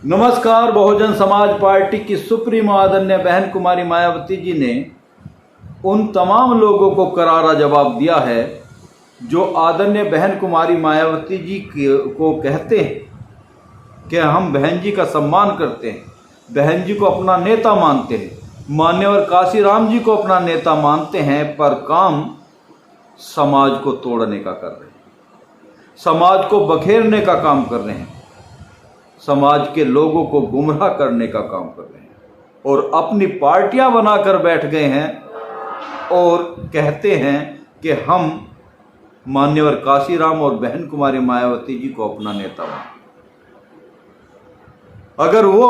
नमस्कार। बहुजन समाज पार्टी की सुप्रीमो आदरणीय बहन कुमारी मायावती जी ने उन तमाम लोगों को करारा जवाब दिया है जो आदरणीय बहन कुमारी मायावती जी को कहते हैं कि हम बहन जी का सम्मान करते हैं, बहन जी को अपना नेता मानते हैं, मान्यवर काशीराम जी को अपना नेता मानते हैं, पर काम समाज को तोड़ने का कर रहे हैं, समाज को बखेरने का काम कर रहे हैं, समाज के लोगों को गुमराह करने का काम कर रहे हैं और अपनी पार्टियां बनाकर बैठ गए हैं और कहते हैं कि हम मान्यवर काशीराम और बहन कुमारी मायावती जी को अपना नेता मानते। अगर वो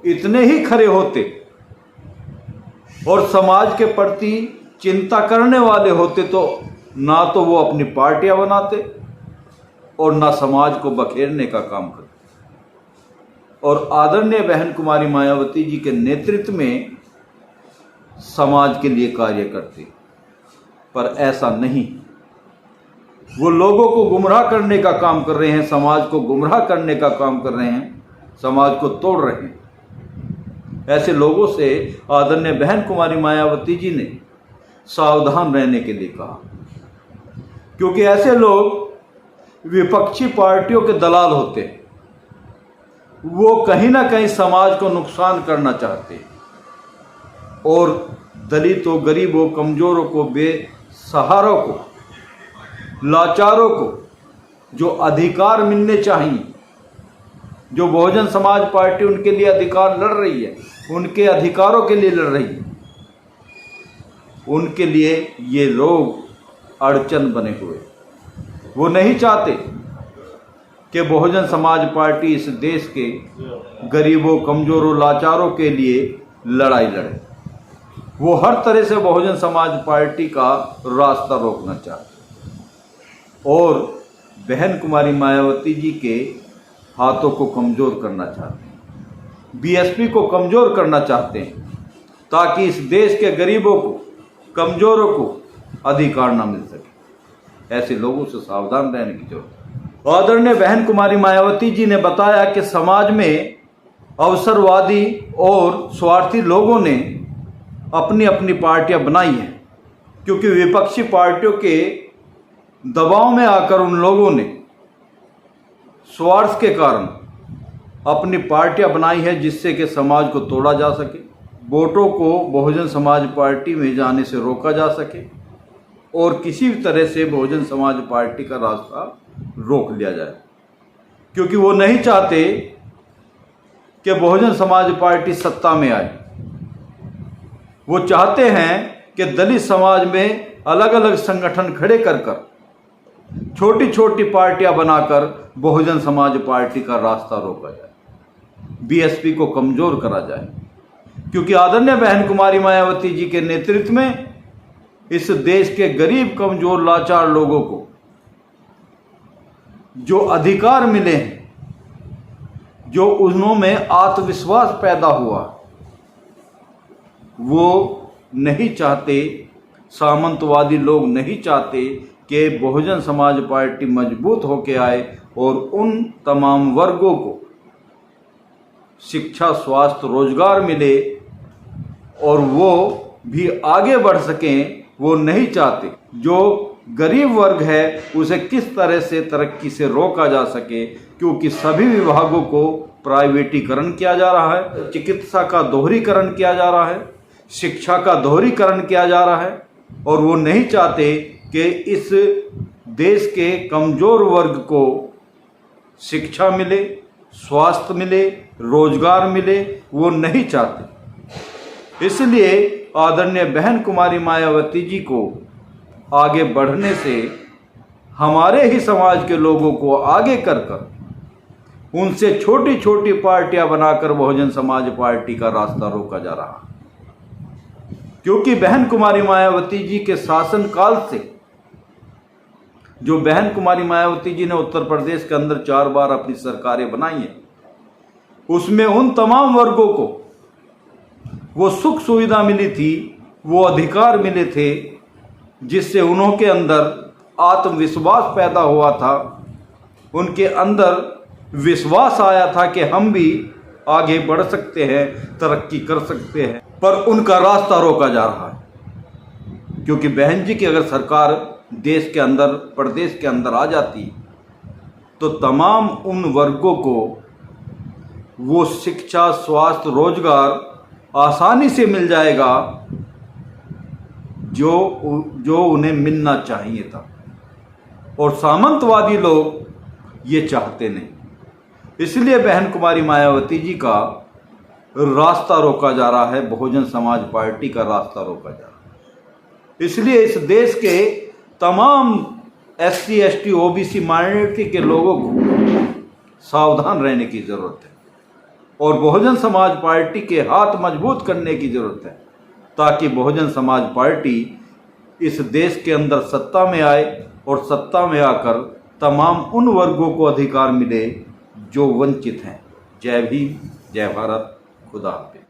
इतने ही खरे होते और समाज के प्रति चिंता करने वाले होते तो ना तो वो अपनी पार्टियां बनाते और ना समाज को बखेरने का काम करते। और आदरणीय बहन कुमारी मायावती जी के नेतृत्व में समाज के लिए कार्य करते, पर ऐसा नहीं। वो लोगों को गुमराह करने का काम कर रहे हैं, समाज को गुमराह करने का काम कर रहे हैं, समाज को तोड़ रहे हैं। ऐसे लोगों से आदरणीय बहन कुमारी मायावती जी ने सावधान रहने के लिए कहा, क्योंकि ऐसे लोग विपक्षी पार्टियों के दलाल होते हैं। वो कहीं ना कहीं समाज को नुकसान करना चाहते हैं और दलितों, गरीबों, कमजोरों को, बेसहारों को, लाचारों को जो अधिकार मिलने चाहिए, जो बहुजन समाज पार्टी उनके लिए अधिकार लड़ रही है, उनके अधिकारों के लिए लड़ रही है, उनके लिए ये लोग अड़चन बने हुए। वो नहीं चाहते कि बहुजन समाज पार्टी इस देश के गरीबों, कमजोरों, लाचारों के लिए लड़ाई लड़े। वो हर तरह से बहुजन समाज पार्टी का रास्ता रोकना चाहते और बहन कुमारी मायावती जी के हाथों को कमजोर करना चाहते हैं, बीएसपी को कमजोर करना चाहते हैं, ताकि इस देश के गरीबों को, कमजोरों को अधिकार ना मिल सके। ऐसे लोगों से सावधान रहने की जरूरत है। आदरणीय बहन कुमारी मायावती जी ने बताया कि समाज में अवसरवादी और स्वार्थी लोगों ने अपनी अपनी पार्टियां बनाई हैं, क्योंकि विपक्षी पार्टियों के दबाव में आकर उन लोगों ने स्वार्थ के कारण अपनी पार्टियां बनाई है, जिससे कि समाज को तोड़ा जा सके, वोटों को बहुजन समाज पार्टी में जाने से रोका जा सके और किसी भी तरह से बहुजन समाज पार्टी का रास्ता रोक लिया जाए। क्योंकि वो नहीं चाहते कि बहुजन समाज पार्टी सत्ता में आए। वो चाहते हैं कि दलित समाज में अलग अलग संगठन खड़े कर छोटी छोटी पार्टियां बनाकर बहुजन समाज पार्टी का रास्ता रोका जाए, बीएसपी को कमजोर करा जाए। क्योंकि आदरणीय बहन कुमारी मायावती जी के नेतृत्व में इस देश के गरीब, कमजोर, लाचार लोगों को जो अधिकार मिले हैं, जो उनमें आत्मविश्वास पैदा हुआ, वो नहीं चाहते, सामंतवादी लोग नहीं चाहते कि बहुजन समाज पार्टी मजबूत होके आए और उन तमाम वर्गों को शिक्षा, स्वास्थ्य, रोजगार मिले और वो भी आगे बढ़ सकें। वो नहीं चाहते जो गरीब वर्ग है उसे किस तरह से तरक्की से रोका जा सके, क्योंकि सभी विभागों को प्राइवेटीकरण किया जा रहा है, चिकित्सा का दोहरीकरण किया जा रहा है, शिक्षा का दोहरीकरण किया जा रहा है और वो नहीं चाहते कि इस देश के कमजोर वर्ग को शिक्षा मिले, स्वास्थ्य मिले, रोजगार मिले। वो नहीं चाहते। इसलिए आदरणीय बहन कुमारी मायावती जी को आगे बढ़ने से हमारे ही समाज के लोगों को आगे कर उनसे छोटी छोटी पार्टियां बनाकर बहुजन समाज पार्टी का रास्ता रोका जा रहा है। क्योंकि बहन कुमारी मायावती जी के शासन काल से, जो बहन कुमारी मायावती जी ने उत्तर प्रदेश के अंदर 4 बार अपनी सरकारें बनाई हैं, उसमें उन तमाम वर्गों को वो सुख सुविधा मिली थी, वो अधिकार मिले थे, जिससे उन्होंने अंदर आत्मविश्वास पैदा हुआ था, उनके अंदर विश्वास आया था कि हम भी आगे बढ़ सकते हैं, तरक्की कर सकते हैं, पर उनका रास्ता रोका जा रहा है। क्योंकि बहन जी की अगर सरकार देश के अंदर, प्रदेश के अंदर आ जाती तो तमाम उन वर्गों को वो शिक्षा, स्वास्थ्य, रोजगार आसानी से मिल जाएगा जो उन्हें मिलना चाहिए था। और सामंतवादी लोग ये चाहते नहीं, इसलिए बहन कुमारी मायावती जी का रास्ता रोका जा रहा है, बहुजन समाज पार्टी का रास्ता रोका जा रहा है। इसलिए इस देश के तमाम SC, ST, OBC माइनॉरिटी के लोगों को सावधान रहने की जरूरत है और बहुजन समाज पार्टी के हाथ मजबूत करने की जरूरत है, ताकि बहुजन समाज पार्टी इस देश के अंदर सत्ता में आए और सत्ता में आकर तमाम उन वर्गों को अधिकार मिले जो वंचित हैं। जय भीम, जय भारत, खुदा हाफिज।